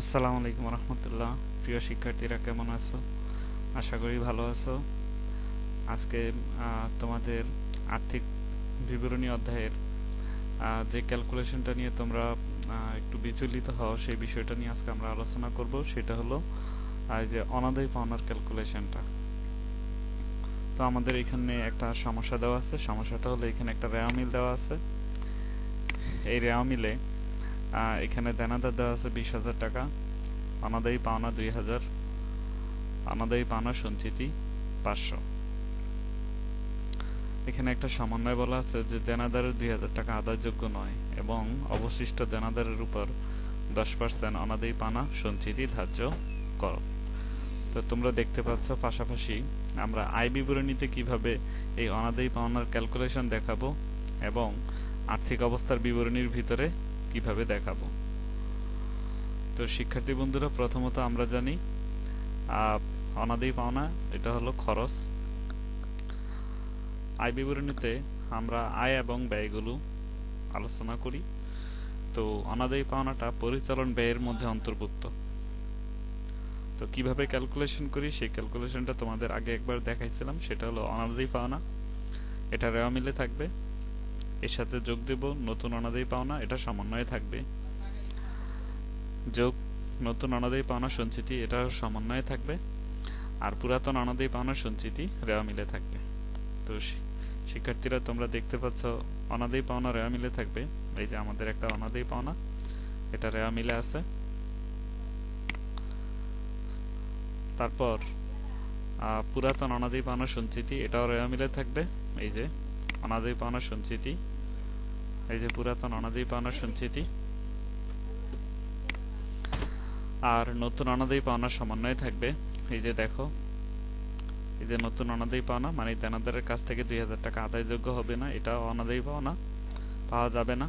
আসসালামু আলাইকুম রহমতুল্লাহ। প্রিয় শিক্ষার্থীরা, কেমন আছো? আশা করি ভালো আছো। আজকে তোমাদের আর্থিক বিবরণী অধ্যায়ের যে ক্যালকুলেশনটা নিয়ে তোমরা একটু বিচলিত হও, সেই বিষয়টা নিয়ে আজকে আমরা আলোচনা করব। সেটা হলো এই যে অনাদায়ী পাওনার ক্যালকুলেশনটা। তো আমাদের এখানে একটা সমস্যা দেওয়া আছে। সমস্যাটা হলো এখানে একটা রেওয়া মিল দেওয়া আছে। এই রেওয়া মিলে এখানে দেনাদার দেওয়া আছে 20,000 টাকা, অনাদায়ী পাওনা 2,000, অনাদায়ী পাওনা সঞ্চিতি 500। এখানে একটা সমন্বয় বলা আছে যে দেনাদারের 2,000 টাকা আদায়যোগ্য নয় এবং অবশিষ্ট দেনাদারের উপর 10% অনাদায়ী পাওনা সঞ্চিতি ধার্য করো। তো তোমরা দেখতে পাচ্ছ পাশাপাশি আমরা আয় বিবরণীতে কিভাবে এই অনাদায়ী পাওনার ক্যালকুলেশন দেখাবো এবং আর্থিক অবস্থার বিবরণীর ভিতরে কিভাবে দেখাবো। তো শিক্ষার্থী বন্ধুরা, প্রথমত আমরা জানি অনাদায়ী পাওনা এটা হলো খরচ। আয় বিবরণীতে আমরা আয় এবং ব্যয়গুলো আলোচনা করি। তো অনাদায়ী পাওনাটা পরিচালন ব্যয়ের মধ্যে অন্তর্ভুক্ত। তো কিভাবে ক্যালকুলেশন করি সেই ক্যালকুলেশনটা তোমাদের আগে একবার দেখাইছিলাম। সেটা হলো অনাদায়ী পাওনা, এটা রেওয়া মিলে থাকবে, এর সাথে যোগ দেব নতুন অনাদায়ী পাওনা, এটা সমন্বয়ে থাকবে, যোগ নতুন অনাদায়ী পাওনা সঞ্চিতি, এটা সমন্বয়ে থাকবে, আর পুরাতন অনাদায়ী পাওনা সঞ্চিতি রেওয়া মিলে থাকবে। তো শিক্ষার্থীরা, তোমরা দেখতে পাচ্ছ অনাদায়ী পাওনা রেওয়া মিলে থাকবে। এই যে আমাদের একটা অনাদায়ী পাওনা, এটা রেওয়া মিলে আছে। তারপর পুরাতন অনাদায়ী পাওনা সঞ্চিতি, এটাও রেওয়া মিলে থাকবে। এই যে অনাদায়ী পাওনা সঞ্চিতি, এই যে পুরাতন অনাদায়ী পাওনা সঞ্চিতি, আর নতুন অনাদায়ী পাওনা সমন্বয়ে থাকবে। এই যে দেখো, এই যে নতুন অনাদায়ী পাওনা মানে দেনাদারের কাছ থেকে 2,000 টাকা আদায়যোগ্য হবে না, এটা অনাদায়ী পাওনা, পাওয়া যাবে না।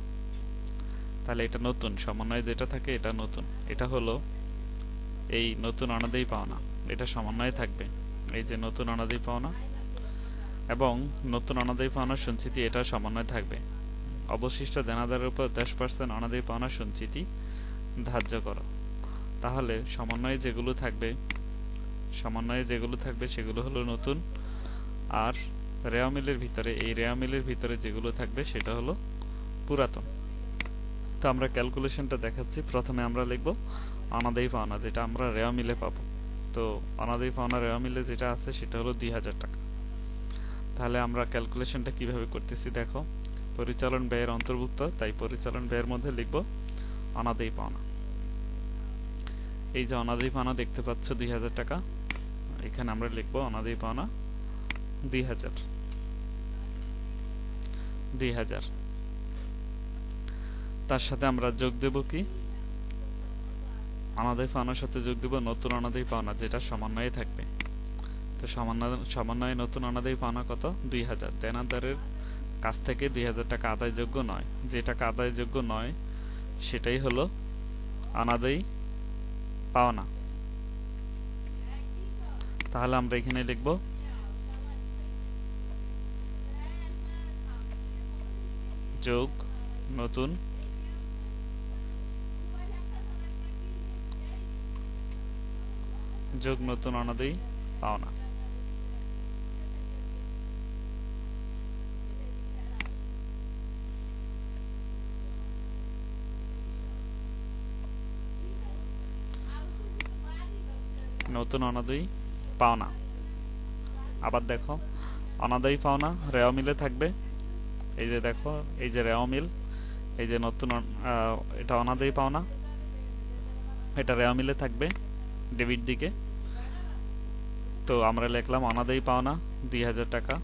তাহলে এটা নতুন সমন্বয়ে যেটা থাকে এটা নতুন, এটা হলো এই নতুন অনাদায়ী পাওনা, এটা সমন্বয়ে থাকবে। এই যে নতুন অনাদায়ী পাওনা এবং নতুন অনাদায়ী পাওনা সঞ্চিতি, এটা সমন্বয়ে থাকবে। অবশিষ্ট দেনাদারের উপর 10% অনাদায়ী পাওনা সঞ্চিতি ধার্য করো। তাহলে সমন্বয়ে যেগুলো থাকবে সেগুলো হলো নতুন, আর রেওয়া মিলের ভিতরে, এই রেওয়া মিলের ভিতরে যেগুলো থাকবে সেটা হলো পুরাতন। তো আমরা ক্যালকুলেশনটা দেখাচ্ছি। প্রথমে আমরা লিখব অনাদায়ী পাওনা, যেটা আমরা রেওয়া মিলে পাবো। তো অনাদায়ী পাওনা রেওয়া মিলে যেটা আছে সেটা হলো 2,000 টাকা। তাহলে আমরা ক্যালকুলেশনটা কিভাবে করতেছি দেখো। পরিচালন ব্যয়ের অন্তর্ভুক্ত, তাই পরিচালন ব্যয়ের মধ্যে লিখব অনাদায়ী পাওনা। এই যে অনাদায়ী পাওনা দেখতে পাচ্ছ 2,000 টাকা, এখানে আমরা লিখব অনাদায়ী পাওনা 2,000। তার সাথে আমরা যোগ দেব কি, অনাদায়ী পাওনার সাথে যোগ দেব নতুন অনাদায়ী পাওনা, যেটা সমন্বয়ে থাকবে। তো সমন্বয়ে নতুন অনাদায়ী পাওনা কত? 2,000। দেনাদারের কাছ থেকে 2,000 টাকা আদায়যোগ্য নয়, যে টাকা আদায়যোগ্য নয় সেটাই হলো অনাদায়ী পাওনা। তাহলে আমরা এখানে লিখব যোগ নতুন অনাদায়ী পাওনা। নতুন অনাদায়ী পাওনা। আবার দেখো, অনাদায়ী পাওনা রেওয়া মিলে থাকবে। এই যে দেখো, এই যে রেওয়া মিল, এই যে নতুন এটা অনাদায়ী পাওনা, এটা রেওয়া মিলে থাকবে ডেবিট দিকে। তো আমরা লিখলাম অনাদায়ী পাওনা 2,000 টাকা।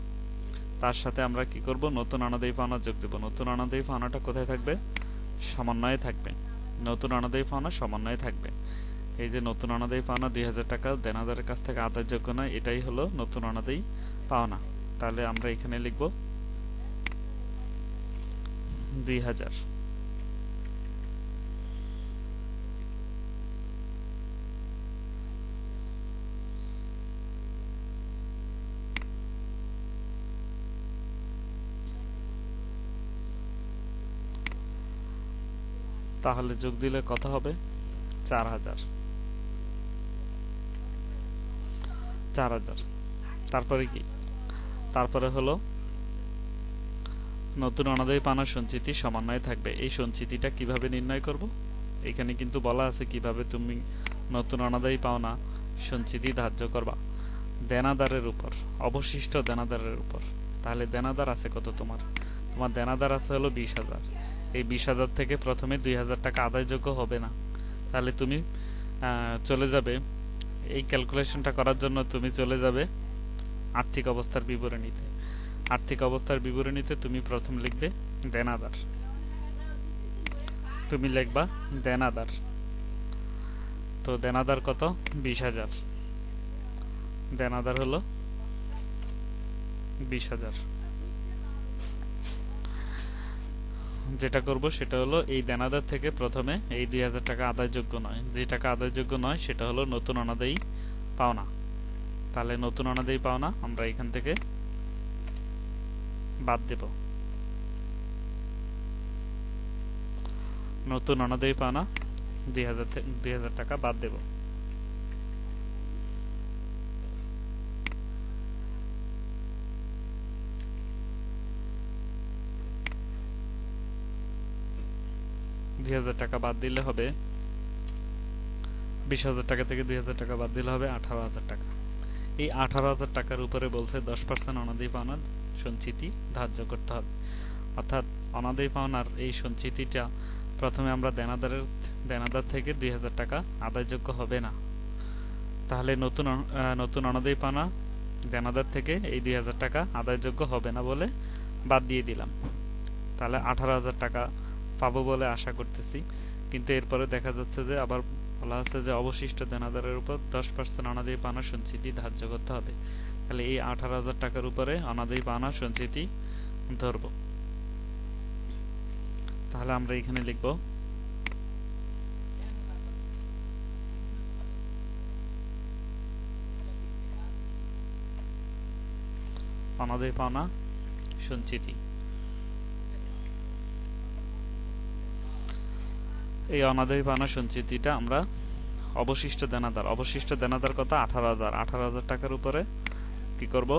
তার সাথে আমরা কি করব, নতুন অনাদায়ী পাওনা যোগ দেব। নতুন অনাদায়ী পাওনাটা কোথায় থাকবে? সমন্বয়ে থাকবে। নতুন অনাদায়ী পাওনা সমন্বয়ে থাকবে। এই যে নতুন অনাদায়ী পাওনা 2,000 টাকা দেনাদারের কাছ থেকে আদায়যোগ্য নয়, এটাই হলো নতুন অনাদায়ী পাওনা। তাহলে আমরা এখানে লিখব 2,000। তাহলে যোগ দিলে কত হবে? 4000, 4000। তারপরে কি? তারপরে হলো নতুন অনাদায়ী পাওনা সঞ্চিতি সমন্বয়ে থাকবে। এই সঞ্চিতিটা কিভাবে নির্ণয় করব? এখানে কিন্তু বলা আছে কিভাবে তুমি নতুন অনাদায়ী পাওনা সঞ্চিতি ধার্য করবা। দেনাদারের উপর, অবশিষ্ট দেনাদারের উপর। তাহলে দেনাদার আছে কত তোমার? তোমার দেনাদার আছে হলো 20,000। এই 20,000 থেকে প্রথমে 2,000 টাকা আদায়যোগ্য হবে না। তাহলে তুমি চলে যাবে, এই ক্যালকুলেশনটা করার জন্য তুমি চলে যাবে আর্থিক অবস্থার বিবরণীতে। আর্থিক অবস্থার বিবরণীতে তুমি প্রথম লিখবে দেনাদার। তুমি লিখবা দেনাদার। তো দেনাদার কত? 20,000। দেনাদার হলো 20,000। যেটা করব সেটা হলো এই দেনাদার থেকে প্রথমে এই 2,000 টাকা আদায়যোগ্য নয়, যে টাকা আদায়যোগ্য নয় সেটা হলো নতুন অনাদায়ী পাওনা। তাহলে নতুন অনাদায়ী পাওনা আমরা এখান থেকে বাদ দেব। নতুন অনাদায়ী পাওনা 2,000 টাকা বাদ দেব। টাকা বাদ দিলে হবে 20,000 টাকা থেকে 2,000 টাকা বাদ দিলে হবে 18,000 টাকা। এই 18,000 টাকার উপরে বলছে 10% অনাদায়ী পাওনা সঞ্চিতি ধার্য করতে হবে। অর্থাৎ অনাদায়ী পাওনার এই সঞ্চিতিটা প্রথমে আমরা দেনাদার থেকে 2,000 টাকা আদায়যোগ্য হবে না। তাহলে নতুন অনাদায়ী পাওনা দেনাদার থেকে এই 2,000 টাকা আদায়যোগ্য হবে না বলে বাদ দিয়ে দিলাম। তাহলে 18,000 টাকা পাবো বলে আশা করতেছি। কিন্তু এরপরে দেখা যাচ্ছে যে আবার বলা আছে যে অবশিষ্ট দেনাদারের উপর 10% অনাদায়ী পাওনা সঞ্চিতি ধার্য করতে হবে। তাহলে এই 18,000 টাকার উপরে অনাদায়ী পাওনা সঞ্চিতি ধরব। তাহলে আমরা এখানে লিখব অনাদায়ী পাওনা সঞ্চিতি। এই অনাদায়ী পাওনা সঞ্চিতিটা আমরা অবশিষ্ট দেনাদার কত? 18,000। 18,000 টাকার উপরে কি করব?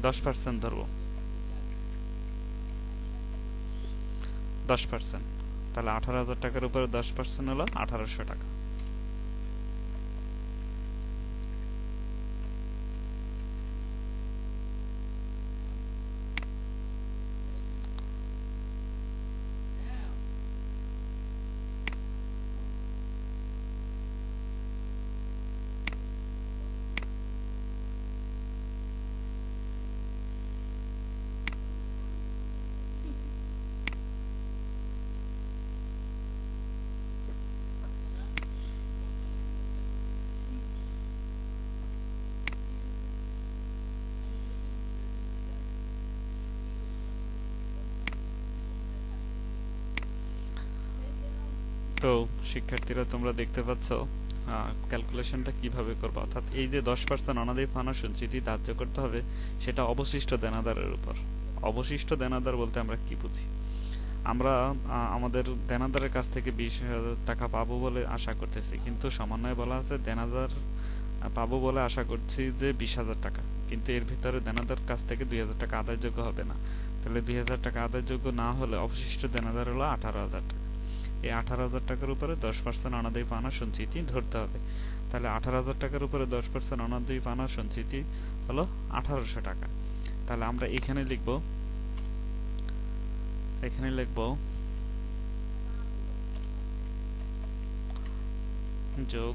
10% ধরব। 10%। তাহলে 18,000 টাকার উপরে 10% হলো 1800 টাকা। তো শিক্ষার্থীরা তোমরা দেখতে পাচ্ছ ক্যালকুলেশনটা কিভাবে করবে। অর্থাৎ এই যে 10% অনাদায়ী পাওনা সঞ্চিতি ধার্য করতে হবে সেটা অবশিষ্ট দেনাদারের উপর। অবশিষ্ট দেনাদার বলতে আমরা কি বুঝি? আমরা আমাদের দেনাদারের কাছ থেকে 20,000 টাকা পাবো বলে আশা করতেছি, কিন্তু সমন্বয়ে বলা আছে দেনাদার পাবো বলে আশা করছি যে 20,000 টাকা, কিন্তু এর ভিতরে দেনাদার কাছ থেকে 2,000 টাকা আদায়যোগ্য হবে না। তাহলে 2,000 টাকা আদায়যোগ্য না হলে অবশিষ্ট দেনাদার হলো 18,000 টাকা। এই 18,000 টাকার উপরে 10% অনাদায়ী পাওনা সঞ্চিতি ধরতে হবে। তাহলে 18,000 টাকার উপরে 10% অনাদায়ী পাওনা সঞ্চিতি হলো 1800 টাকা। তাহলে আমরা এখানে লিখব যোগ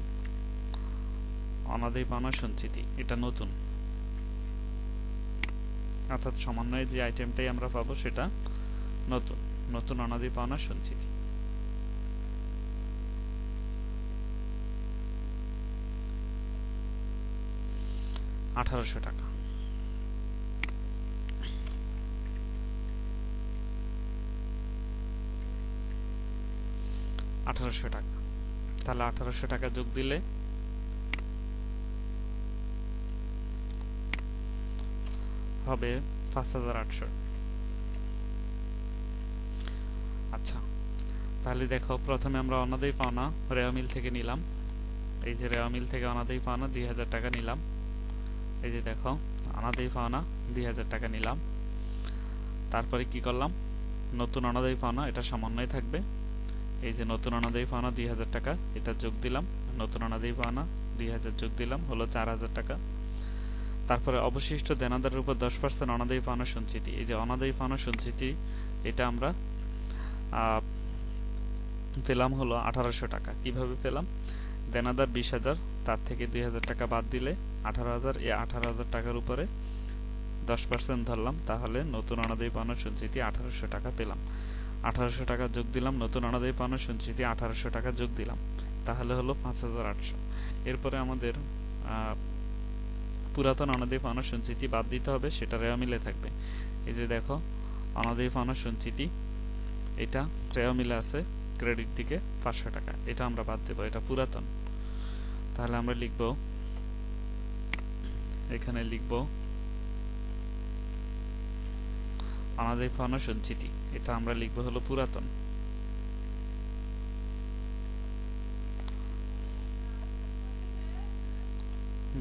অনাদায়ী পাওনা সঞ্চিতি। এটা নতুন, অর্থাৎ সমন্বয়ে যে আইটেমটাই আমরা পাবো সেটা নতুন অনাদায়ী পাওনা সঞ্চিতি। 1800 টাকা। তাহলে 1800 টাকা যোগ দিলে হবে 5,800। আচ্ছা, তাহলে দেখো প্রথমে আমরা অনাদায়ী পাওনা রেওয়া মিল থেকে নিলাম। এই যে রেওয়া মিল থেকে অনাদায়ী পাওনা 2000 টাকা নিলাম। এই যে দেখো অনাদায়ী পাওনা 2000 টাকা নিলাম। তারপরে কি করলাম, নতুন অনাদায়ী পাওনা এটা সমন্বয় থাকবে। এই যে নতুন অনাদায়ী পাওনা 2000 টাকা, এটা যোগ দিলাম। নতুন অনাদায়ী পাওনা 2000 যোগ দিলাম, হলো 4000 টাকা। তারপরে অবশিষ্ট দেনাদারের উপর 10% অনাদায়ী পাওনা সঞ্চিতি। এই যে অনাদায়ী পাওনা সঞ্চিতি এটা আমরা পেলাম হলো 1800 টাকা। কিভাবে পেলাম, দেনাদার 20,000, তার থেকে 2000 টাকা বাদ দিলে 18,000, এই 18,000 টাকার উপরে 10% ধরলাম, তাহলে নতুন অনাদায়ী পাওনা সঞ্চিতি 1800 টাকা পেলাম। 1800 টাকা যোগ দিলাম, নতুন অনাদায়ী পাওনা সঞ্চিতি 1800 টাকা যোগ দিলাম, তাহলে হলো 5800। এরপরে আমাদের পুরাতন অনাদায়ী পাওনা সঞ্চিতি বাদ দিতে হবে, সেটা রেওয়া মিলে থাকবে। এই যে দেখো অনাদায়ী পাওনা সঞ্চিতি এটা রেওয়া মিলে আছে ক্রেডিট দিকে 500 টাকা, এটা আমরা বাদ দেব, এটা পুরাতন। তাহলে আমরা লিখব, এখানে লিখব অনাদায়ী পাওনা সঞ্চিতি, এটা আমরা লিখব হলো পুরাতন।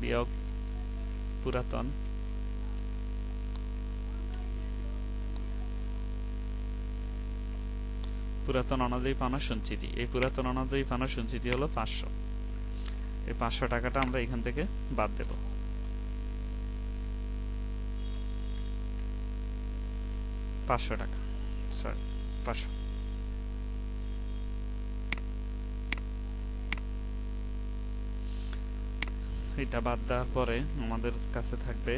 বিয়োগ পুরাতন পুরাতন অনাদায়ী পাওনা সঞ্চিতি। এই পুরাতন অনাদায়ী পাওনা সঞ্চিতি হলো 500। এই 500 টাকাটা আমরা এখান থেকে বাদ দেব। পাঁচশো টাকা, সরি 500। এটা বাদ দেওয়ার পরে আমাদের কাছে থাকবে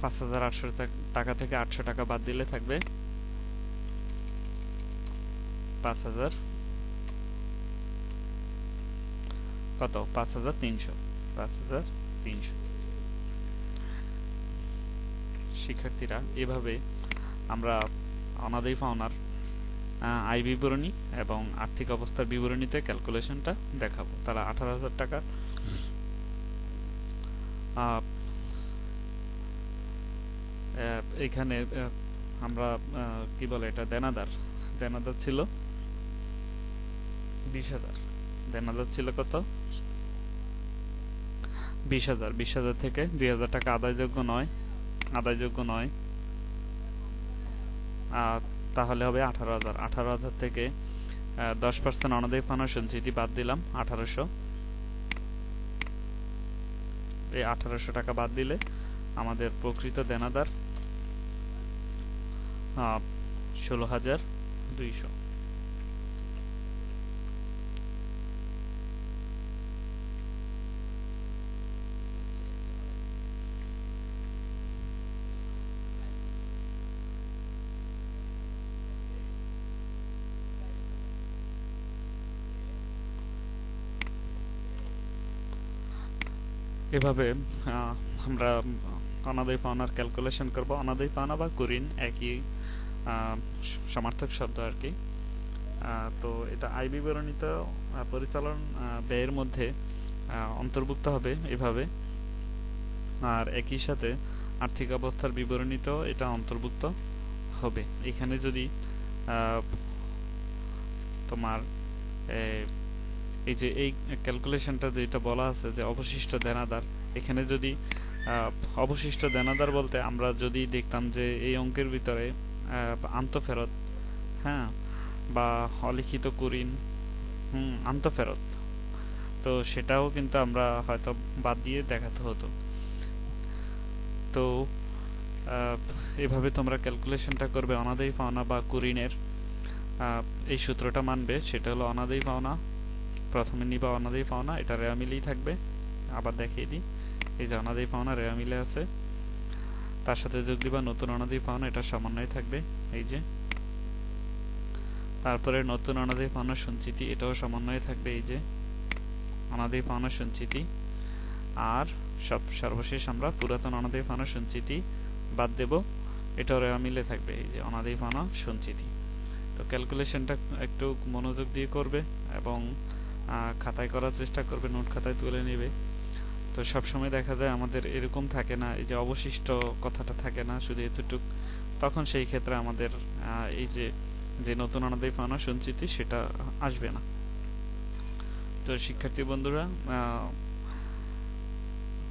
5800 টাকা থেকে 800 টাকা বাদ দিলে থাকবে 5000 কত, 5300। 5300। শিক্ষার্থীরা, এভাবে আমরা অনাদায়ী পাওনার আয় বিবরণী এবং আর্থিক অবস্থার বিবরণীতে ক্যালকুলেশনটা দেখাবো। তাহলে 18,000 টাকা এখানে আমরা কি বলে এটা, দেনাদার ছিল 20,000। দেনাদার ছিল কত, 20,000। 20,000 থেকে 2,000 টাকা আদায়যোগ্য নয়, তাহলে হবে 18,000। 18,000 থেকে 10% অনাদায়ী পাওনা সঞ্চিতি বাদ দিলাম 1800। এই 1800 টাকা বাদ দিলে আমাদের প্রকৃত দেনাদার 16,200। এভাবে আমরা অনাদায়ী পাওনার ক্যালকুলেশন করব। অনাদায়ী পাওনা বা কুঋণ একই সমার্থক শব্দ আর কি। তো এটা আয় বিবরণীতে পরিচালন ব্যয়ের মধ্যে অন্তর্ভুক্ত হবে এভাবে, আর একই সাথে আর্থিক অবস্থার বিবরণীতেও এটা অন্তর্ভুক্ত হবে। এখানে যদি তোমার এই যে এই ক্যালকুলেশনটা যেটা বলা আছে যে অবশিষ্ট দেনাদার, এখানে যদি অবশিষ্ট দেনাদার বলতে আমরা যদি দেখতাম যে এই অঙ্কের ভিতরে আন্তঃফেরত, হ্যাঁ, বা অলিখিত কুঋণ, আন্তঃফেরত, তো সেটাও কিন্তু আমরা হয়তো বাদ দিয়ে দেখাতে হতো। তো এভাবে তোমরা ক্যালকুলেশনটা করবে অনাদায়ী পাওনা বা কুঋণের। এই সূত্রটা মানবে, সেটা হলো অনাদায়ী পাওনা, প্রথমে নিবা অনাদায়ী পাওনা, এটা রেওয়া মিলেই থাকবে। আবার দেখিয়ে দিই, এই যে অনাদায়ী পাওনা রেওয়া মিলে আছে, তার সাথে যোগ দিবা নতুন অনাদায়ী পাওনা, এটা সমন্বয় থাকবে এই যে। তারপরে নতুন অনাদায়ী পাওনা সঞ্চিতি, এটাও সমন্বয়ে থাকবে এই যে অনাদায়ী পাওনা সঞ্চিতি। আর সর্বশেষ আমরা পুরাতন অনাদায়ী পাওনা সঞ্চিতি বাদ দেব, এটাও রেওয়া মিলে থাকবে এই যে অনাদায়ী পাওনা সঞ্চিতি। তো ক্যালকুলেশনটা একটু মনোযোগ দিয়ে করবে এবং খাতায় করার চেষ্টা করবে, নোট খাতায় তুলে নেবে। তো সবসময় দেখা যায় আমাদের এরকম থাকে না, এই যে অবশিষ্ট কথাটা থাকে না, শুধু এতটুক, তখন সেই ক্ষেত্রে আমাদের এই যে যে নতুন অনাদায়ী পাওনা সঞ্চিতি সেটা আসবে না। তো শিক্ষার্থী বন্ধুরা,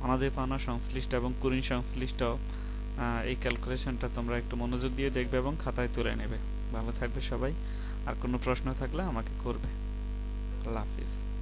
অনাদায়ী পাওনা সংশ্লিষ্ট এবং কুড়ি সংশ্লিষ্ট এই ক্যালকুলেশনটা তোমরা একটু মনোযোগ দিয়ে দেখবে এবং খাতায় তুলে নেবে। ভালো থাকবে সবাই। আর কোনো প্রশ্ন থাকলে আমাকে করবে। আল্লাহ হাফিজ।